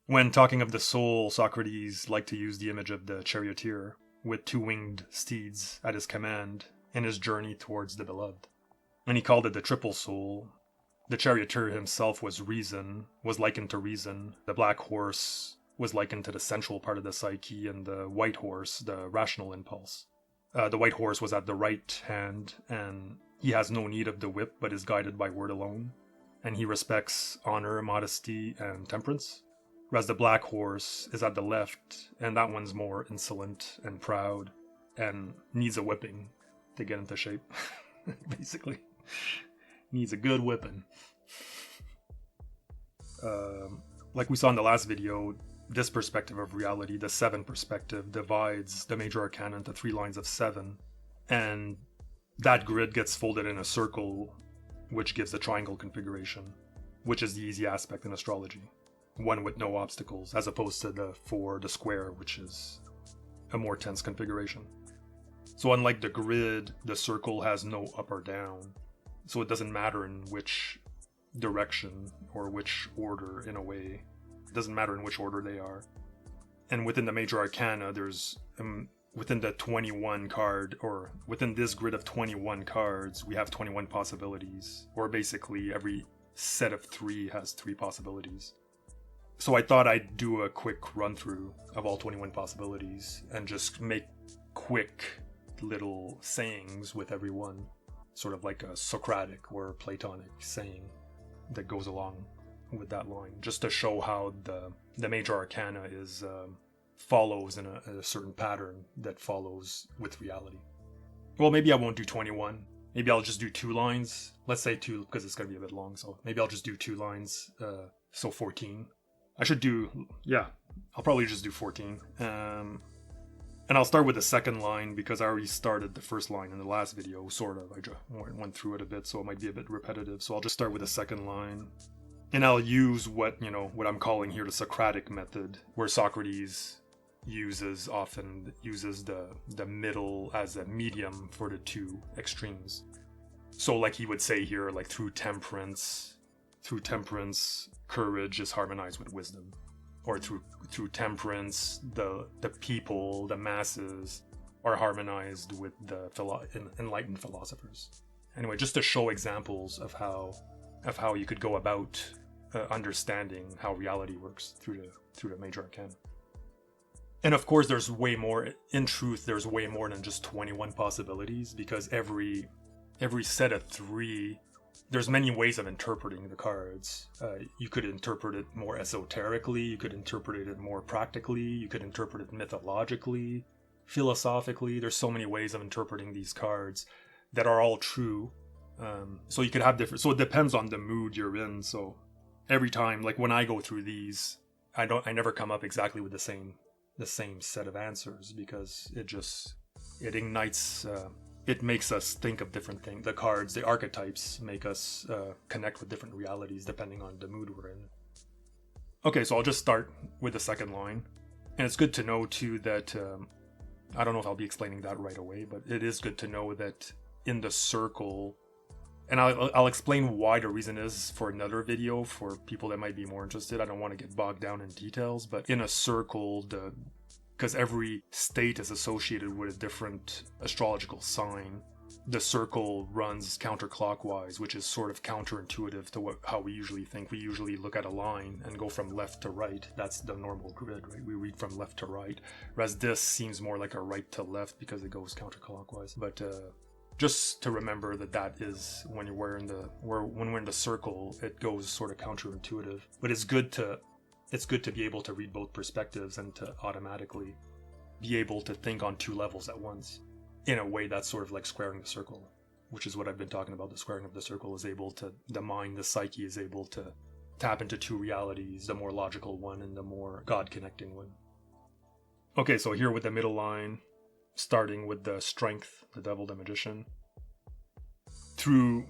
When talking of the soul, Socrates liked to use the image of the charioteer with two winged steeds at his command in his journey towards the beloved. And he called it the triple soul. The charioteer himself was likened to reason. The black horse was likened to the central part of the psyche, and the white horse, the rational impulse. The white horse was at the right hand, and he has no need of the whip, but is guided by word alone. And he respects honor, modesty, and temperance. Whereas the black horse is at the left, and that one's more insolent and proud, and needs a whipping to get into shape, basically. Needs a good whipping. Like we saw in the last video, this perspective of reality, the 7 perspective, divides the major arcana into 3 lines of 7, and that grid gets folded in a circle, which gives the triangle configuration, which is the easy aspect in astrology. One with no obstacles, as opposed to the square, which is a more tense configuration. So unlike the grid, the circle has no up or down, so it doesn't matter in which direction or which order, in a way. It doesn't matter in which order they are. And within the major arcana, there's within the 21 card, or within this grid of 21 cards, we have 21 possibilities, or basically every set of 3 has 3 possibilities. So I thought I'd do a quick run through of all 21 possibilities and just make quick little sayings with every one, sort of like a Socratic or Platonic saying that goes along with that line, just to show how the major arcana is follows in a certain pattern that follows with reality. Well, maybe I won't do 21. Maybe I'll just do 2 lines. Let's say 2, because it's going to be a bit long, so maybe I'll just do 2 lines, so 14. I'll probably just do 14. And I'll start with the second line because I already started the first line in the last video, sort of. I just went through it a bit, so it might be a bit repetitive. So I'll just start with the second line. And I'll use what I'm calling here the Socratic method, where Socrates uses the middle as a medium for the 2 extremes. So like he would say here, like through temperance, courage is harmonized with wisdom, or through temperance, the people, the masses, are harmonized with the enlightened philosophers. Anyway, just to show examples of how you could go about understanding how reality works through the major arcana. And of course, there's way more. In truth, there's way more than just 21 possibilities, because every set of 3. There's many ways of interpreting the cards. You could interpret it more esoterically, you could interpret it more practically, you could interpret it mythologically, philosophically. There's so many ways of interpreting these cards that are all true. So you could have different. So it depends on the mood you're in. So every time, like when I go through these, I never come up exactly with the same set of answers, because it ignites. It makes us think of different things. The cards, the archetypes, make us connect with different realities depending on the mood we're in. Okay, so I'll just start with the second line. And it's good to know, too, that... I don't know if I'll be explaining that right away, but it is good to know that in the circle... And I'll explain why the reason is for another video for people that might be more interested. I don't want to get bogged down in details, but in a circle, because every state is associated with a different astrological sign, the circle runs counterclockwise, which is sort of counterintuitive to how we usually think. We usually look at a line and go from left to right. That's the normal grid, right? We read from left to right. Whereas this seems more like a right to left because it goes counterclockwise. But just to remember that is when we're in the circle, it goes sort of counterintuitive. But it's good to be able to read both perspectives and to automatically be able to think on 2 levels at once, in a way that's sort of like squaring the circle, which is what I've been talking about. The squaring of the circle is able to, the mind, the psyche is able to tap into 2 realities, the more logical one and the more God-connecting one. Okay, so here with the middle line, starting with the strength, the devil, the magician. Through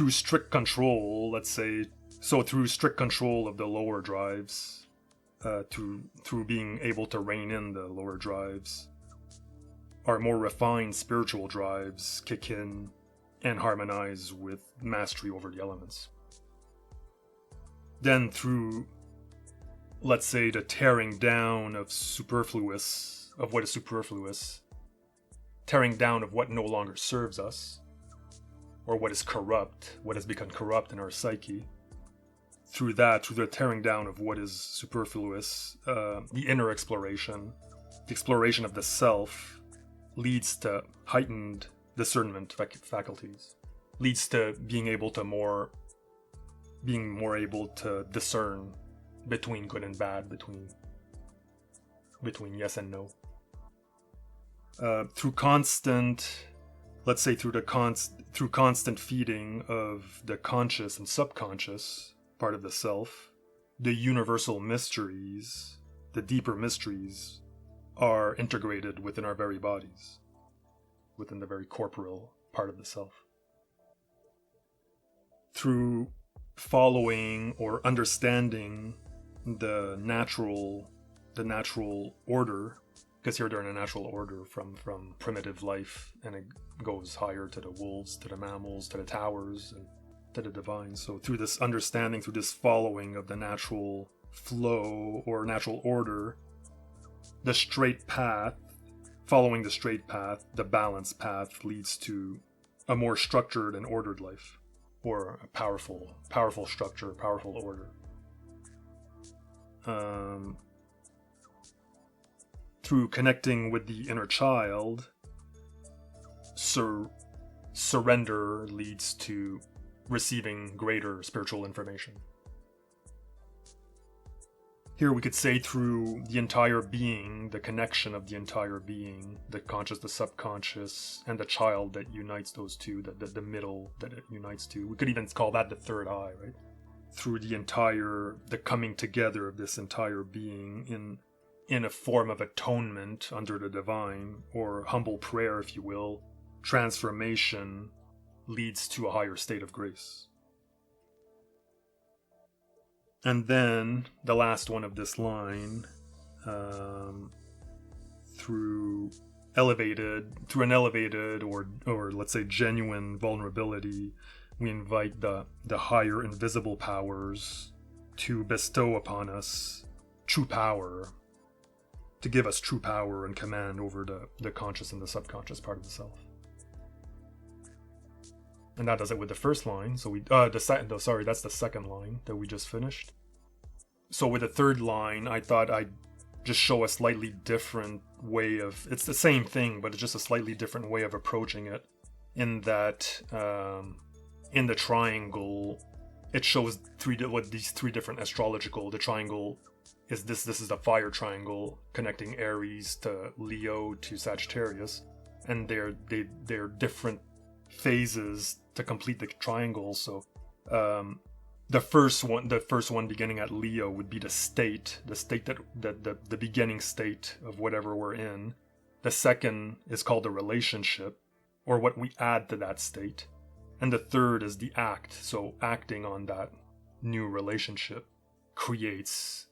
strict control, let's say, so through strict control of the lower drives, through being able to rein in the lower drives, our more refined spiritual drives kick in and harmonize with mastery over the elements. Then through let's say, the tearing down of superfluous, of what is superfluous, tearing down of what no longer serves us, or what is corrupt, what has become corrupt in our psyche. Through the tearing down of what is superfluous, the inner exploration, the exploration of the self, leads to heightened discernment faculties, leads to being more able to discern between good and bad, between yes and no. Through constant feeding of the conscious and subconscious part of the self, the universal mysteries, the deeper mysteries, are integrated within our very bodies, within the very corporeal part of the self. Through following or understanding the natural order, because here they're in a natural order from primitive life, and it goes higher to the wolves, to the mammals, to the towers, and to the divine. So through this understanding, through this following of the natural flow or natural order, the straight path, following the straight path, the balanced path, leads to a more structured and ordered life, or a powerful structure, powerful order. Through connecting with the inner child, surrender leads to receiving greater spiritual information. Here we could say through the entire being, the connection of the entire being, the conscious, the subconscious, and the child that unites those two, the middle that it unites to. We could even call that the third eye, right? Through the coming together of this entire being in a form of atonement under the divine, or humble prayer, if you will, transformation leads to a higher state of grace. And then the last one of this line, through an elevated or let's say genuine vulnerability, we invite the higher invisible powers to bestow upon us true power, to give us true power and command over the conscious and the subconscious part of the self. And that does it with the first line. So that's the second line that we just finished. So with the third line, I thought I'd just show a slightly different way of, it's the same thing, but it's just a slightly different way of approaching it. In that, in the triangle, it shows these three different astrological. The triangle is this is the fire triangle connecting Aries to Leo to Sagittarius, and they're different phases to complete the triangle. So the first one beginning at Leo would be the state that the beginning state of whatever we're in. The second is called the relationship, or what we add to that state. And the third is the act. So acting on that new relationship creates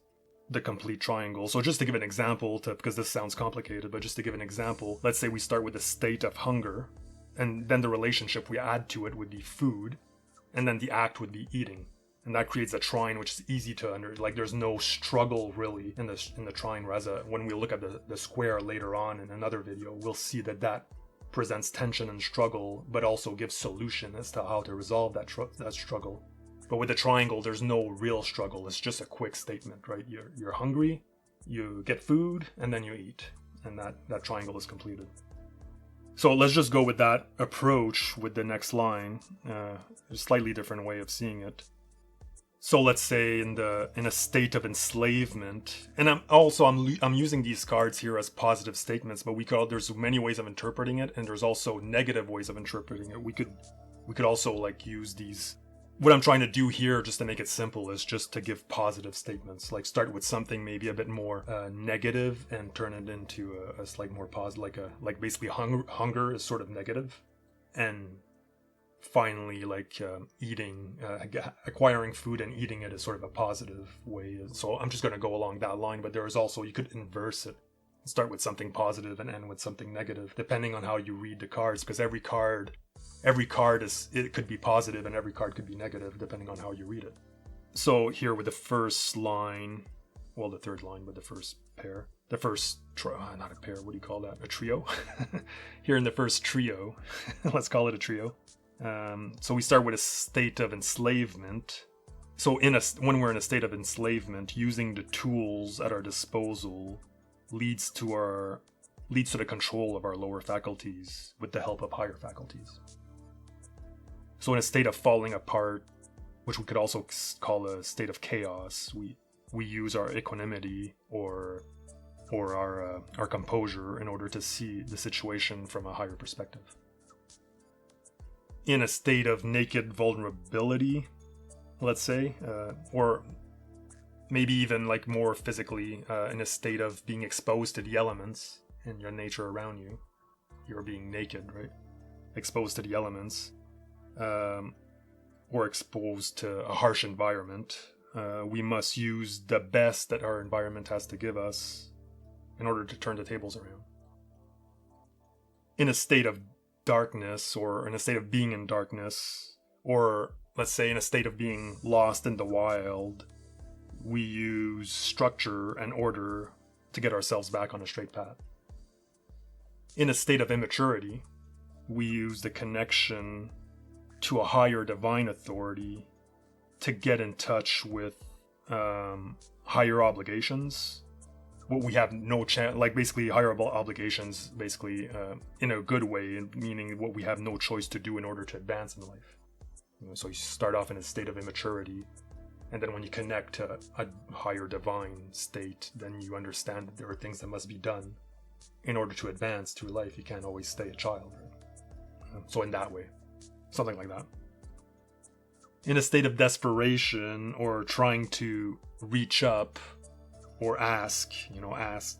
the complete triangle. So just to give an example, because this sounds complicated, but just to give an example, let's say we start with a state of hunger, and then the relationship we add to it would be food, and then the act would be eating. And that creates a trine, which is easy to there's no struggle really in the trine. Whereas when we look at the square later on in another video, we'll see that presents tension and struggle, but also gives solution as to how to resolve that struggle. But with the triangle, there's no real struggle. It's just a quick statement, right? You're hungry, you get food, and then you eat, and that triangle is completed. So let's just go with that approach with the next line. A slightly different way of seeing it. So let's say in a state of enslavement, and I'm using these cards here as positive statements, but there's many ways of interpreting it, and there's also negative ways of interpreting it. We could also use these. What I'm trying to do here, just to make it simple, is just to give positive statements. Start with something maybe a bit more negative and turn it into a slight more positive. Basically hunger is sort of negative, and finally eating, acquiring food and eating it is sort of a positive way. So I'm just going to go along that line, but there is also, you could inverse it, start with something positive and end with something negative, depending on how you read the cards, because every card it could be positive and every card could be negative depending on how you read it. So here with the first line, Well, the third line, but the first pair. The first, not a pair, what do you call that? A trio? Here in the first trio, let's call it a trio. So we start with a state of enslavement. So when we're in a state of enslavement, using the tools at our disposal leads to the control of our lower faculties with the help of higher faculties. So in a state of falling apart, which we could also call a state of chaos, we use our equanimity or our composure in order to see the situation from a higher perspective. In a state of naked vulnerability, let's say, or maybe even like more physically, in a state of being exposed to the elements and your nature around you. You're being naked, right? Exposed to the elements, or exposed to a harsh environment. We must use the best that our environment has to give us in order to turn the tables around. In a state of darkness, or in a state of being in darkness, or let's say in a state of being lost in the wild, we use structure and order to get ourselves back on a straight path. In a state of immaturity, we use the connection to a higher divine authority to get in touch with higher obligations. What we have no chance, like basically higher obligations, basically in a good way, meaning what we have no choice to do in order to advance in life. So you start off in a state of immaturity, and then when you connect to a higher divine state, then you understand that there are things that must be done in order to advance through life. You can't always stay a child, right? So in that way, something like that. In a state of desperation, or trying to reach up or ask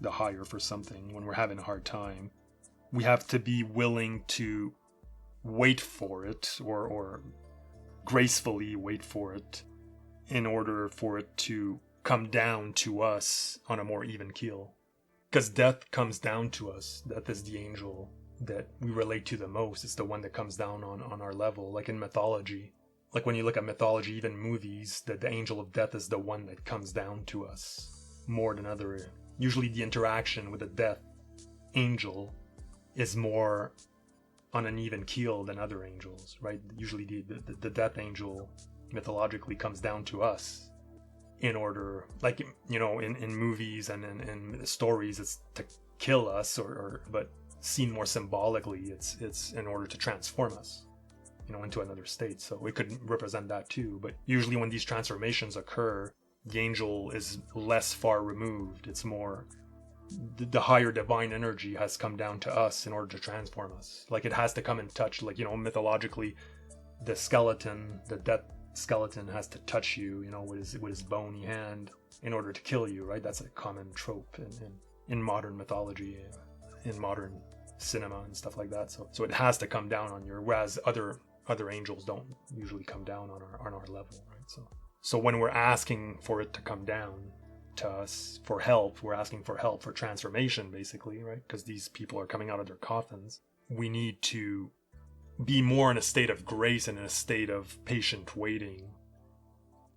the higher for something when we're having a hard time, we have to be willing to wait for it, or gracefully wait for it, in order for it to come down to us on a more even keel. Because death comes down to us. Death is the angel that we relate to the most. It's the one that comes down on our level, like in mythology. Like when you look at mythology, even movies, the angel of death is the one that comes down to us more than other. Usually the interaction with the death angel is more on an even keel than other angels, right? Usually the death angel mythologically comes down to us in order, like, in movies and in stories, it's to kill us, but seen more symbolically, it's in order to transform us, into another state. So it could represent that too. But usually when these transformations occur, the angel is less far removed. It's more the higher divine energy has come down to us in order to transform us. Like it has to come in touch, like, mythologically, the death skeleton has to touch you, with his bony hand in order to kill you, right? That's a common trope in modern mythology, in modern cinema and stuff like that. So it has to come down on you, whereas other angels don't usually come down on our level, right? So when we're asking for it to come down to us for help, we're asking for help for transformation, basically, right? Because these people are coming out of their coffins. We need to be more in a state of grace and in a state of patient waiting,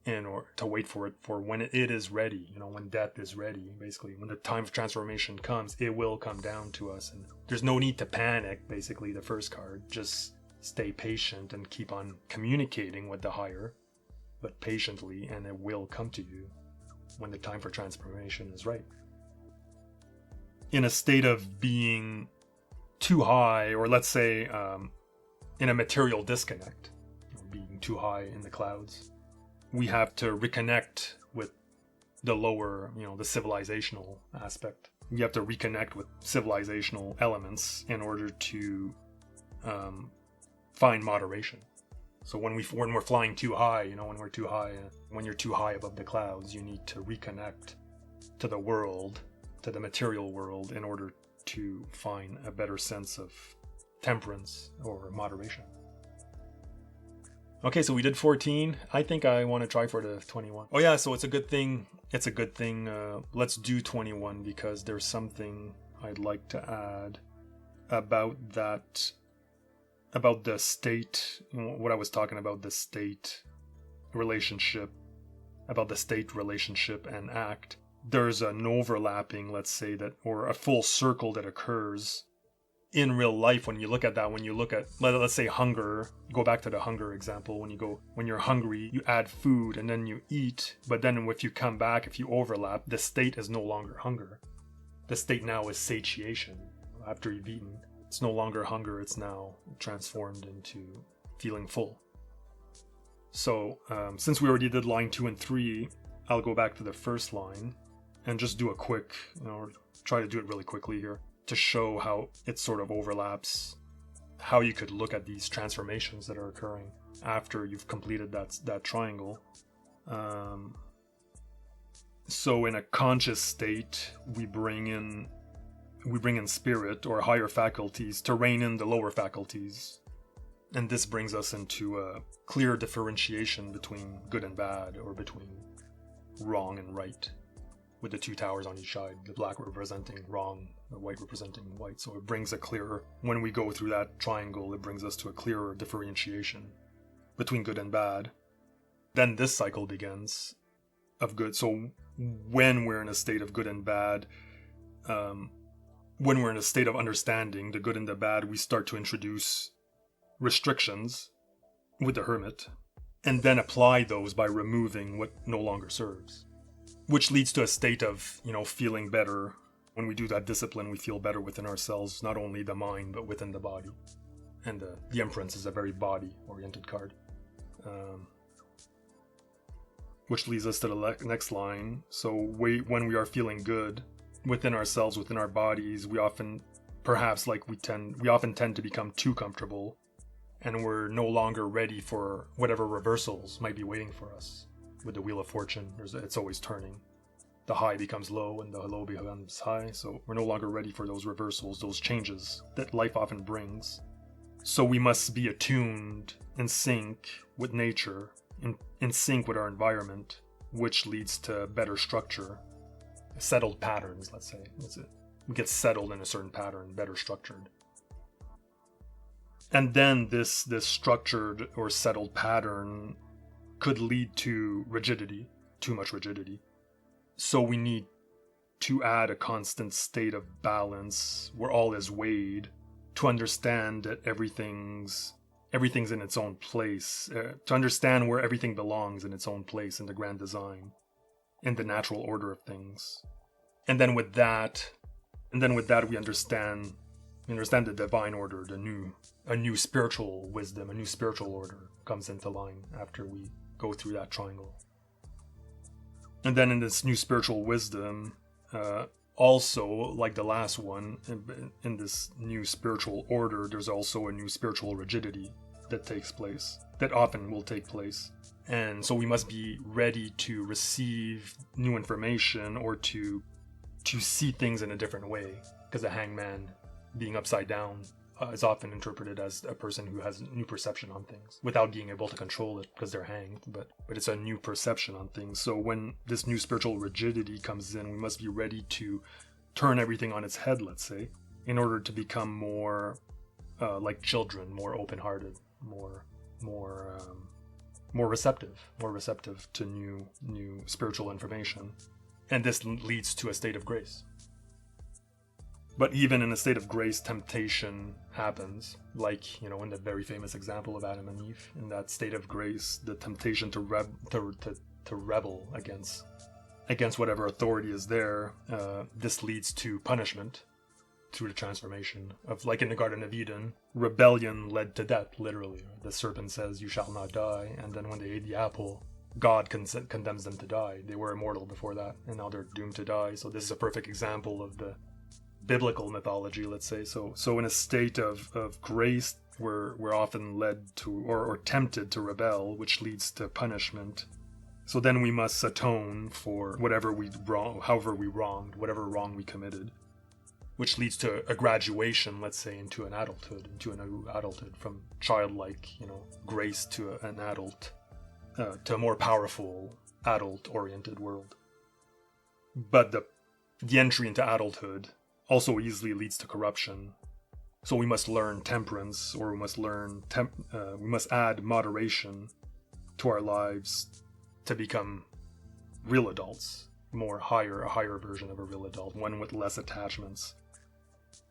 or to wait for it for when it is ready, when death is ready, basically. When the time of transformation comes, it will come down to us, and there's no need to panic, basically, the first card. Just stay patient and keep on communicating with the higher, but patiently, and it will come to you when the time for transformation is right. In a state of being too high, or let's say in a material disconnect, being too high in the clouds, we have to reconnect with the lower, the civilizational aspect. We have to reconnect with civilizational elements in order to find moderation. So when we're flying too high, when we're too high, when you're too high above the clouds, you need to reconnect to the world, to the material world, in order to find a better sense of temperance or moderation. Okay, so we did 14. I think I want to try for the 21. Oh yeah, so it's a good thing. Let's do 21, because there's something I'd like to add about that. About the state, what I was talking about, the state relationship, and act. there's an overlapping, let's say, that, or a full circle that occurs in real life when you look at that. When you look at, let's say, hunger, go back to the hunger example. When you're hungry, you add food and then you eat, but then if you come back, if you overlap, the state is no longer hunger. The state now is satiation. After you've eaten, it's no longer hunger, it's now transformed into feeling full. So since we already did line 2 and 3, I'll go back to the first line and just do a quick, try to do it really quickly here to show how it sort of overlaps, how you could look at these transformations that are occurring after you've completed that triangle. So in a conscious state, we bring in spirit or higher faculties to rein in the lower faculties. And this brings us into a clear differentiation between good and bad, or between wrong and right, with the two towers on each side, the black representing wrong, the white representing white. So it brings a clearer, when we go through that triangle, it brings us to a clearer differentiation between good and bad. Then this cycle begins of good. So when we're in a state of good and bad, when we're in a state of understanding the good and the bad, we start to introduce restrictions with the hermit, and then apply those by removing what no longer serves, which leads to a state of, feeling better. When we do that discipline, we feel better within ourselves, not only the mind, but within the body. And the Empress is a very body-oriented card. Which leads us to the next line. So when we are feeling good within ourselves, within our bodies, we often tend to become too comfortable, and we're no longer ready for whatever reversals might be waiting for us. With the Wheel of Fortune, it's always turning. The high becomes low and the low becomes high, so we're no longer ready for those reversals, those changes that life often brings. So we must be attuned, in sync with nature, in sync with our environment, which leads to better structure, settled patterns, let's say. That's it. We get settled in a certain pattern, better structured. And then this structured or settled pattern could lead to rigidity, too much rigidity. So we need to add a constant state of balance where all is weighed, to understand that everything's in its own place, to understand where everything belongs in its own place in the grand design, in the natural order of things. And then with that we understand the divine order, a new spiritual wisdom, a new spiritual order comes into line after we go through that triangle. And then in this new spiritual wisdom, also, like the last one, in this new spiritual order, there's also a new spiritual rigidity that often will take place. And so we must be ready to receive new information, or to see things in a different way, because a hangman being upside down is often interpreted as a person who has new perception on things without being able to control it because they're hanged, but it's a new perception on things. So when this new spiritual rigidity comes in, we must be ready to turn everything on its head, let's say, in order to become more like children, more open-hearted, more receptive to new spiritual information. And this leads to a state of grace. But even in a state of grace, temptation happens, like, in the very famous example of Adam and Eve. In that state of grace, the temptation to rebel against whatever authority is there, this leads to punishment through the transformation of, like in the Garden of Eden, rebellion led to death, literally. The serpent says, "You shall not die," and then when they ate the apple, God condemns them to die. They were immortal before that, and now they're doomed to die. So this is a perfect example of the biblical mythology, let's say. So in a state of grace, we're often led to or tempted to rebel, which leads to punishment. So then we must atone for however we wronged, whatever wrong we committed, which leads to a graduation, let's say, into a new adulthood, from childlike, grace to an adult, to a more powerful, adult-oriented world. But the entry into adulthood also easily leads to corruption. So we must learn temperance, or we must add moderation to our lives to become real adults, a higher version of a real adult, one with less attachments.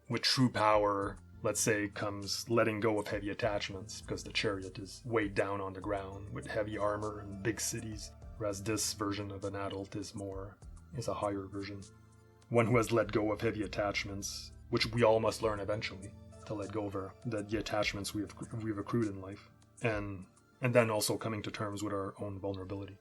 With true power, let's say, comes letting go of heavy attachments, because the chariot is weighed down on the ground with heavy armor and big cities, whereas this version of an adult is a higher version. One who has let go of heavy attachments, which we all must learn eventually, to let go of the attachments we've accrued in life, and then also coming to terms with our own vulnerability.